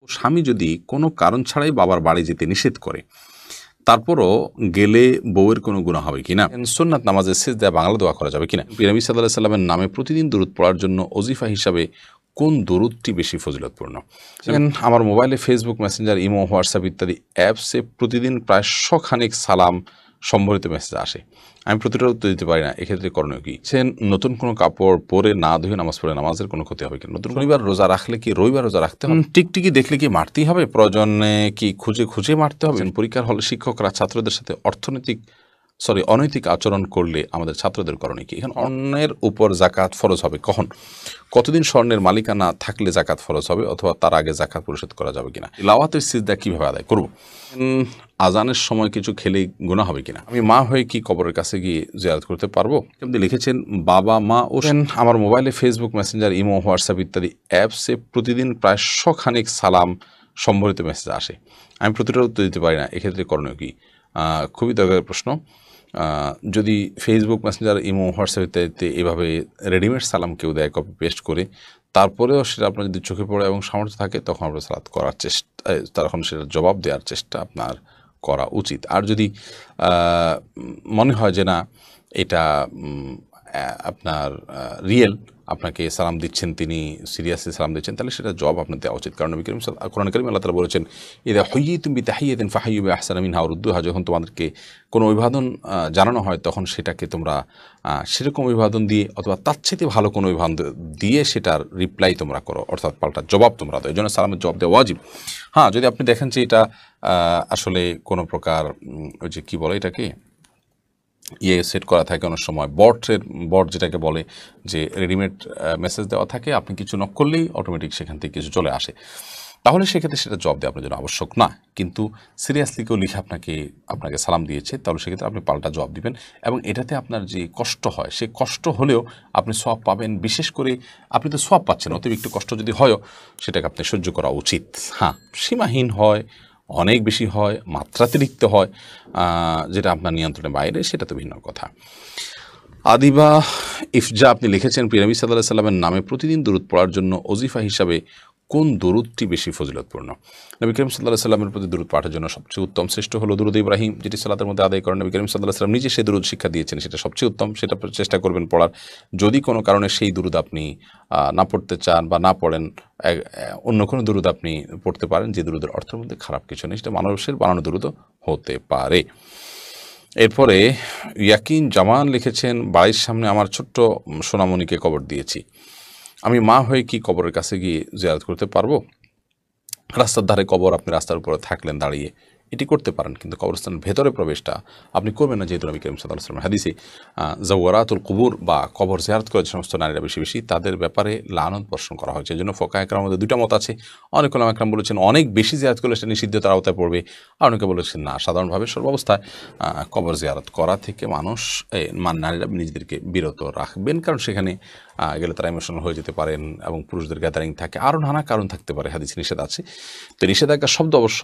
স্বামী যদি কোনো কারণ ছাড়াই বাবার বাড়ি যেতে নিষেধ করে, তারপরও গেলে বউয়ের কোনো গুনাহ হবে কিনা? সুন্নাত নামাজের সিজদায় বাংলা দোয়া করা যাবে কিনা? নবী সাল্লাল্লাহু আলাইহি সাল্লামের নামে প্রতিদিন দুরূদ পড়ার জন্য ওজিফা হিসাবে কোন দুরূদটি বেশি ফজিলতপূর্ণ? আমার মোবাইলে ফেসবুক, মেসেঞ্জার, ইমো, হোয়াটসঅ্যাপ ইত্যাদি অ্যাপসে প্রতিদিন প্রায় 100 খানেক সালাম সম্বলিত মেসেজ আসে। আমি প্রতিটার উত্তর দিতে পারি না। এক্ষেত্রে করণীয় কি? নতুন কোনো কাপড় পরে না ধুয়ে নামাজ পড়ে নামাজের কোনো ক্ষতি হবে কিনা? নতুন শনিবার রোজা রাখলে কি রবিবার রোজা রাখতে হবে? টিকটিকি দেখলে কি মারতেই হবে? প্রয়োজনে কি খুঁজে খুঁজে মারতে হবে? পরীক্ষার হলে শিক্ষকরা ছাত্রদের সাথে অনৈতিক আচরণ করলে আমাদের ছাত্রদের করণীয় কি? এখন অন্যের উপর যাকাত ফরজ হবে কখন? কতদিন স্বর্ণের মালিকানা থাকলে যাকাত ফরজ হবে, অথবা তার আগে যাকাত পরিশোধ করা যাবে কিনা? তিলাওয়াতের সিজদা কিভাবে আদায় করব? আজানের সময় কিছু খেলে গুনাহ হবে কিনা? আমি মা হয়ে কি কবরের কাছে গিয়ে জিয়ারত করতে পারবো? আপনি লিখেছেন বাবা মা ও আমার মোবাইলে ফেসবুক, মেসেঞ্জার, ইমো, হোয়াটসঅ্যাপ ইত্যাদি অ্যাপসে প্রতিদিন প্রায় 100 খানেক সালাম সম্বলিত মেসেজ আসে। আমি প্রতিটার উত্তর দিতে পারি না। এক্ষেত্রে করণীয় কি? খুবই দরকারি প্রশ্ন। যদি ফেসবুক, মেসেঞ্জার, ইমো, হোয়াটসঅ্যাপ ইত্যাদিতে এভাবে রেডিমেড সালাম কেউ দেয় কপি পেস্ট করে, তারপরেও সেটা আপনার যদি চোখে পড়ে এবং সামর্থ্য থাকে, তখন আপনার সালাত করার তখন সেটা জবাব দেওয়ার চেষ্টা আপনার করা উচিত। আর যদি মনে হয় যে না এটা আপনার রিয়েল, আপনাকে সালাম দিচ্ছেন, তিনি সিরিয়াসলি সালাম দিচ্ছেন, তাহলে সেটা জবাব আপনার দেওয়া উচিত। কারণ নবী করিম কোরআন কারিমে আল্লাহ তাআলা বলেছেন, ইযা হুয়্যিতুম বিতাহিয়্যাতিন ফাহাইয়্যু বিআহসানা মিনহা আও রুদ্দুহা। যখন তোমাদেরকে কোনো অভিবাদন জানানো হয়, তখন সেটাকে তোমরা সেরকম অভিবাদন দিয়ে অথবা তার চেয়ে ভালো কোনো অভিবাদন দিয়ে সেটার রিপ্লাই তোমরা করো, অর্থাৎ পাল্টা জবাব তোমরা দাও। এই জন্য সালামের জবাব দেওয়া ওয়াজিব। হ্যাঁ, যদি আপনি দেখেন যে এটা আসলে কোনো প্রকার ওই যে কী বলে এটাকে সেট করা থাকে, অনেক সময় বট যেটাকে বলে যে রেডিমেড মেসেজ দেওয়া থাকে, আপনি কিছু নক করলেই অটোমেটিক সেখান থেকে কিছু চলে আসে, তাহলে সেক্ষেত্রে সেটা জবাব দেওয়া আপনার জন্য আবশ্যক না। কিন্তু সিরিয়াসলি কেউ লিখে আপনাকে সালাম দিয়েছে, তাহলে সেক্ষেত্রে আপনি পাল্টা জবাব দিবেন, এবং এটাতে আপনার যে কষ্ট হয়, সে কষ্ট হলেও আপনি সওয়াব পাবেন। বিশেষ করে আপনি তো সওয়াব পাচ্ছেন, অতিরিক্ত কষ্ট যদি হয়ও সেটাকে আপনি সহ্য করা উচিত। হ্যাঁ, সীমাহীন হয়, অনেক বেশি হয়, মাত্রাতিরিক্ত হয়, যেটা আপনার নিয়ন্ত্রণের বাইরে, সেটা তো ভিন্ন কথা। আদিবা ইফজা আপনি লিখেছেন, প্রিয় নবী সাল্লাল্লাহু আলাইহি সাল্লামের নামে প্রতিদিন দুরূদ পড়ার জন্য ওজিফা হিসাবে কোন দুরূদটি বেশি ফজিলতপূর্ণ? নবী করিম সাল্লাল্লাহু আলাইহি সাল্লামের প্রতি দুরূদ পাঠের জন্য সবচেয়ে উত্তম শ্রেষ্ঠ হলো দুরূদ ইব্রাহিম, যেটি সালাতের মধ্যে আদায় করেন। নবী করিম সাল্লাল্লাহু আলাইহি সাল্লাম নিজে সেই দুরূদ শিক্ষা দিয়েছেন, সেটা সবচেয়ে উত্তম, সেটা চেষ্টা করবেন পড়ার। যদি কোনো কারণে সেই দুরূদ আপনি না পড়তে চান বা না পড়েন, অন্য কোনো দুরূদ আপনি পড়তে পারেন, যে দুরূদের অর্থের মধ্যে খারাপ কিছু নেই, সেটা মানুষের বানানো দুরূদও হতে পারে। এরপরে ইয়াকিন জামান লিখেছেন, বাড়ির সামনে আমার ছোট্ট সোনামণিকে কবর দিয়েছি। আমি মা হয়ে কি কবরের কাছে গিয়ে জিয়ারত করতে পারবো? রাস্তার ধারে কবর, আপনি রাস্তার উপরে থাকলেন দাঁড়িয়ে, এটি করতে পারেন, কিন্তু কবরস্থানের ভেতরে প্রবেশটা আপনি করবেন না, যেহেতু নবী করিম সাল্লাল্লাহু আলাইহি ওয়াসাল্লাম হাদিসে যাওয়ারাতুল কুবুর বা কবর জিয়ারত করে যে সমস্ত নারীরা বেশি তাদের ব্যাপারে লানত বর্ষণ করা হয়েছে। এই জন্য ফুকাহা একরামের মধ্যে দুইটা মত আছে। অনেক উলামা একরাম বলেছেন অনেক বেশি জিয়ারত করলে সেটা নিষিদ্ধতার আওতায় পড়বে, আর অনেকে বলেছেন না, সাধারণভাবে সর্বাবস্থায় কবর জিয়ারত করা থেকে নারীরা নিজেদেরকে বিরত রাখবেন, কারণ সেখানে গেলে তারা ইমোশনাল হয়ে যেতে পারেন, এবং পুরুষদের গ্যাদারিং থাকে, আরও নানা কারণ থাকতে পারে, হাদিসে নিষেধ আছে। তো নিষেধাজ্ঞার শব্দ অবশ্য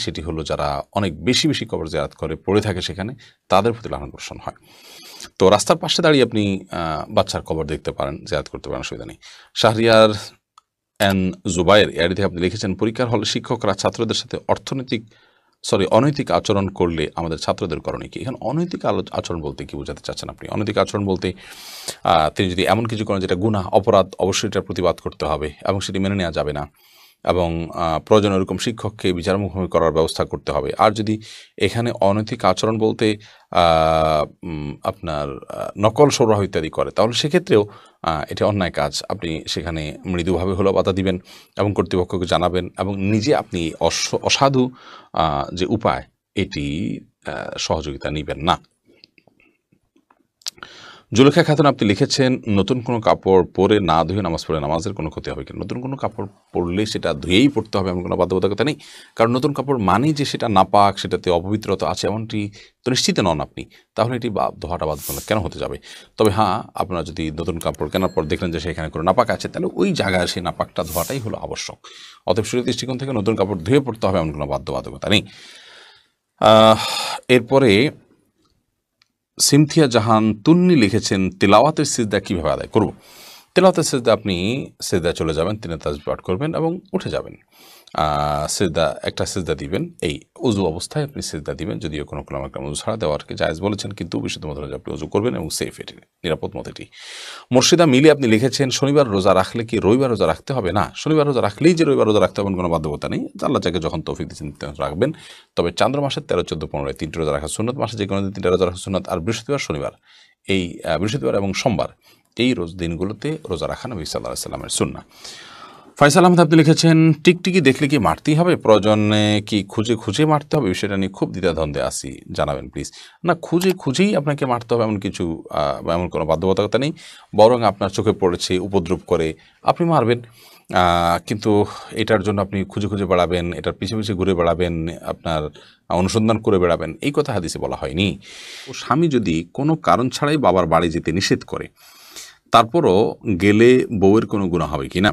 সেটি হলো যারা অনেক বেশি কবর জিয়ারত করে পড়ে থাকে সেখানে, তাদের প্রতি লানত বর্ষণ হয়। তো রাস্তার পাশে দাঁড়িয়ে আপনি বাচ্চার কবর দেখতে পারেন, জিয়ারত করতে পারেন, অসুবিধা নেই। শাহরিয়ার এন জুবাইর এর থেকে আপনি লিখেছেন, পরীক্ষার হলে শিক্ষকরা ছাত্রদের সাথে অনৈতিক আচরণ করলে আমাদের ছাত্রদের করণীয় কি? এখানে অনৈতিক আচরণ বলতে কি বোঝাতে চাচ্ছেন আপনি? অনৈতিক আচরণ বলতে তিনি যদি এমন কিছু করেন যেটা গুনাহ, অপরাধ, অবশ্যই এটার প্রতিবাদ করতে হবে এবং সেটি মেনে নেওয়া যাবে না, এবং প্রয়োজন এরকম শিক্ষককে বিচার মুখোমুখি করার ব্যবস্থা করতে হবে। আর যদি এখানে অনৈতিক আচরণ বলতে আপনার নকল সরবরাহ ইত্যাদি করে, তাহলে সেক্ষেত্রেও এটা অন্যায় কাজ। আপনি সেখানে মৃদুভাবে হলেও বাধা দিবেন এবং কর্তৃপক্ষকে জানাবেন, এবং নিজে আপনি অসাধু যে উপায়, এটি সহযোগিতা নেবেন না। জুলেখা খাতুন আপনি লিখেছেন, নতুন কোনো কাপড় পরে না ধুয়ে নামাজ পড়ে নামাজের কোনো ক্ষতি হবে কিনা? নতুন কোনো কাপড় পরলে সেটা ধুয়েই পড়তে হবে, এমন কোনো বাধ্যবাধকতা নেই। কারণ নতুন কাপড় মানেই যে সেটা নাপাক, সেটাতে অপবিত্রতা আছে, এমনটি তো নিশ্চিত নন আপনি, তাহলে এটি ধোয়াটা বাধ্যতামূলক কেন হতে যাবে? তবে হ্যাঁ, আপনারা যদি নতুন কাপড় কেনার পর দেখলেন যে সেখানে কোনো নাপাক আছে, তাহলে ওই জায়গায় সেই নাপাকটা ধোয়াটাই হলো আবশ্যক। অতএব শরীয়তের দৃষ্টিকোণ থেকে নতুন কাপড় ধুয়ে পড়তে হবে, এমন কোনো বাধ্যবাধকতা নেই। এরপরে সিমথিয়া জাহান তুন্নি লিখেছেন, তিলাওয়াতের সিজদা কীভাবে আদায় করব? তেলাওয়াতের সিজদা আপনি সিজদায় চলে যাবেন, 3 তাসবিহ পাঠ করবেন এবং উঠে যাবেন। সিজদা একটা সিজদা দিবেন, এই উজু অবস্থায় আপনি সিজদা দিবেন, যদিও কোনো ক্লামাকাম উজু ছাড়া দেওয়ারকে জায়েজ বলেছেন, কিন্তু বিশুদ্ধ মত হলো আপনি উজু করবেন এবং সেফ, এটি নিরাপদ মত এটি। মুর্শিদা মিলি আপনি লিখেছেন, শনিবার রোজা রাখলে কি রবিবার রোজা রাখতে হবে? না, শনিবার রোজা রাখলেই যে রবিবার রোজা রাখতে হবে কোনো বাধ্যকতা নেই। আল্লাহ যাকে যখন তৌফিক দিচ্ছেন রাখবেন। তবে চান্দ্র মাসের 13, 14, 15 তিনটি রোজা রাখা সুন্নত, মাসে যে কোনো দিন 3টা রোজা রাখা সুন্নত। আর বৃহস্পতিবার, শনিবার, এই বৃহস্পতিবার এবং সোমবার এই দিনগুলোতে রোজা রাখা নবী সাল্লাল্লাহু আলাইহি ওয়াসাল্লামের সুন্নাহ। ফয়সাল আহমেদ আপনি লিখেছেন, টিকটিকি দেখলে কি মারতেই হবে? প্রয়োজনে কি খুঁজে খুঁজে মারতে হবে? বিষয়টা নিয়ে খুব দ্বিধাদ্বন্দ্বে আছি, জানাবেন প্লিজ। না, খুঁজে খুঁজেই আপনাকে মারতে হবে এমন কিছু এমন কোনো বাধ্যবাধকতা নেই। বরং আপনার চোখে পড়েছে, উপদ্রব করে, আপনি মারবেন। কিন্তু এটার জন্য আপনি খুঁজে খুঁজে বেড়াবেন, এটার পিছিয়ে পিছিয়ে ঘুরে বেড়াবেন, আপনার অনুসন্ধান করে বেড়াবেন, এই কথা হাদিসে বলা হয়নি। ও স্বামী যদি কোনো কারণ ছাড়াই বাবার বাড়ি যেতে নিষেধ করে, তারপরও গেলে বউয়ের কোনো গুনাহ হবে কি না?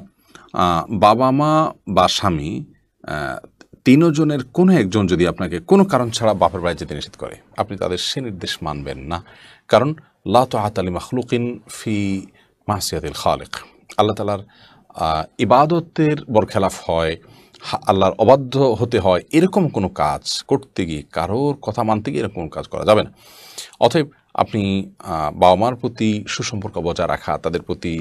বাবা মা বা স্বামী তিনজনের কোনো একজন যদি আপনাকে কোনো কারণ ছাড়া বাপের বাড়ি যেতে নিষেধ করে, আপনি তাদের সে নির্দেশ মানবেন না। কারণ লা তাআতা লি মাখলুকিন ফি মাসিয়াতিল খালিক। আল্লাহ তাআলার ইবাদতের বরখেলাফ হয়, আল্লাহর অবাধ্য হতে হয়, এরকম কোনো কাজ করতে গিয়ে, কারোর কথা মানতে গিয়ে এরকম কাজ করা যাবে না। অতএব আপনি বাবা মার প্রতি সুসম্পর্ক বজায় রাখা, তাদের প্রতি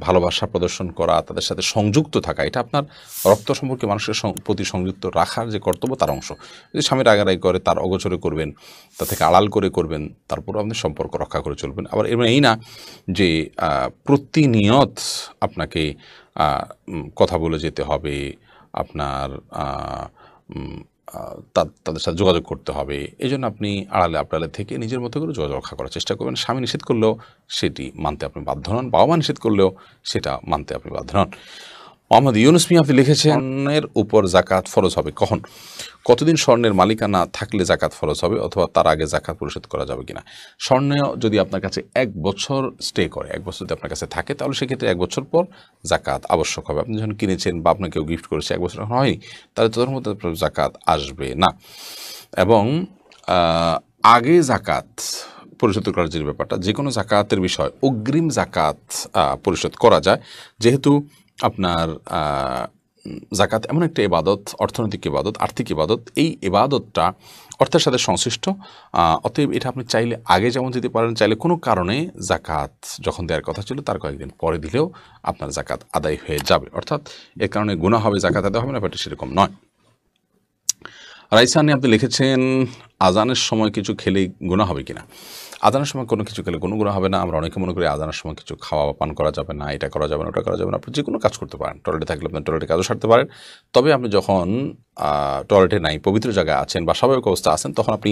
ভালোবাসা প্রদর্শন করা, তাদের সাথে সংযুক্ত থাকা, এটা আপনার রক্ত সম্পর্কে মানুষের প্রতি সংযুক্ত রাখার যে কর্তব্য, তার অংশ। যদি স্বামী রাগারাগি করে, তার অগোচরে করবেন, তা থেকে আড়াল করে করবেন, তারপরেও আপনি সম্পর্ক রক্ষা করে চলবেন। আবার এর এই না যে প্রতিনিয়ত আপনাকে কথা বলে যেতে হবে, আপনার তাদের সাথে যোগাযোগ করতে হবে। এই জন্য আপনি আড়ালে আড়ালে থেকে নিজের মতো করে যোগাযোগ রক্ষা করার চেষ্টা করবেন। স্বামী নিষেধ করলেও সেটি মানতে আপনি বাধ্য নন, বাবা মা নিষেধ করলেও সেটা মানতে আপনি বাধ্য নন। মোহাম্মদ ইউনুস মিয়া আপনি লিখেছেন, স্বর্ণের উপর জাকাত ফরজ হবে কখন? কতদিন স্বর্ণের মালিকানা থাকলে জাকাত ফরজ হবে, অথবা তার আগে জাকাত পরিশোধ করা যাবে কিনা? স্বর্ণ যদি আপনার কাছে 1 বছর স্টে করে, 1 বছর যদি আপনার কাছে থাকে, তাহলে সেক্ষেত্রে 1 বছর পর জাকাত আবশ্যক হবে। আপনি যখন কিনেছেন বা আপনাকে কেউ গিফট করেছে, 1 বছর এখন হয়নি, তাহলে তোদের মধ্যে জাকাত আসবে না। এবং আগে জাকাত পরিশোধ করার যে ব্যাপারটা, যে কোনো জাকাতের বিষয় অগ্রিম জাকাত পরিশোধ করা যায়, যেহেতু আপনার জাকাত এমন একটা ইবাদত, অর্থনৈতিক ইবাদত, আর্থিক ইবাদত, এই ইবাদতটা অর্থের সাথে সংশ্লিষ্ট। অতএব এটা আপনি চাইলে আগে যেমন দিতে পারেন, চাইলে কোনো কারণে জাকাত যখন দেওয়ার কথা ছিল তার কয়েকদিন পরে দিলেও আপনার জাকাত আদায় হয়ে যাবে। অর্থাৎ এর কারণে গুনাহ হবে, জাকাত আদায় হবে না, ব্যাপারটা সেরকম নয়। রাইসানি আপনি লিখেছেন, আজানের সময় কিছু খেলে গুনাহ হবে কিনা? আজানের সময় কোনো কিছু খেলে কোনো গুনাহ হবে না। আমরা অনেকে মনে করি আজানের সময় কিছু খাওয়া পান করা যাবে না, এটা করা যাবে না, ওটা করা যাবে না। আপনি যে কোনো কাজ করতে পারেন, টয়লেটে থাকলে আপনি টয়লেটে কাজও সারতে পারেন। তবে আপনি যখন টয়লেটে নাই, পবিত্র জায়গায় আছেন বা স্বাভাবিক অবস্থা আছেন, তখন আপনি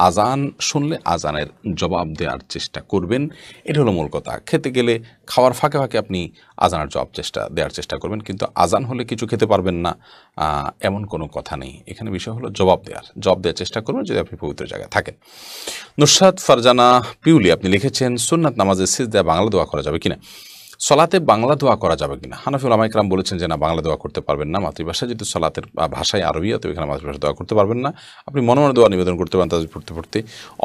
আজান শুনলে আজানের জবাব দেওয়ার চেষ্টা করবেন। এটা হলো মূল কথা। খেতে গেলে খাওয়ার ফাঁকে ফাঁকে আপনি আজানের জবাব দেওয়ার চেষ্টা করবেন, কিন্তু আজান হলে কিছু খেতে পারবেন না এমন কোনো কথা নেই। এখানে বিষয় হলো জবাব দেওয়ার চেষ্টা করবেন যদি আপনি পবিত্র জায়গায় থাকেন। নুসরাত ফারজানা পিউলি আপনি লিখেছেন, সুন্নাত নামাজে সিজদায় বাংলা দোয়া করা যাবে কিনা? সলাতে বাংলা দোয়া করা যাবে কিনা? হানাফি উলামা ইকরাম বলেছেন যে না, বাংলা দোয়া করতে পারবেন না। মাতৃভাষা যেহেতু সলাতের ভাষায় আরবিয়া, তো এখানে মাতৃভাষা দোয়া করতে পারবেন না। আপনি মনে মনে দোয়া নিবেদন করতে পারেন তাদের পড়তে পড়তে,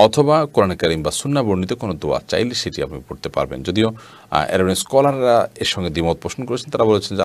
অথবা কোরআনে কারীম বা সুন্নাহ বর্ণিত কোনো দোয়া চাইলে সেটি আপনি পড়তে পারবেন। যদিও এর স্কলাররা এর সঙ্গে দ্বিমত পোষণ করেছেন, তারা বলেছেন যে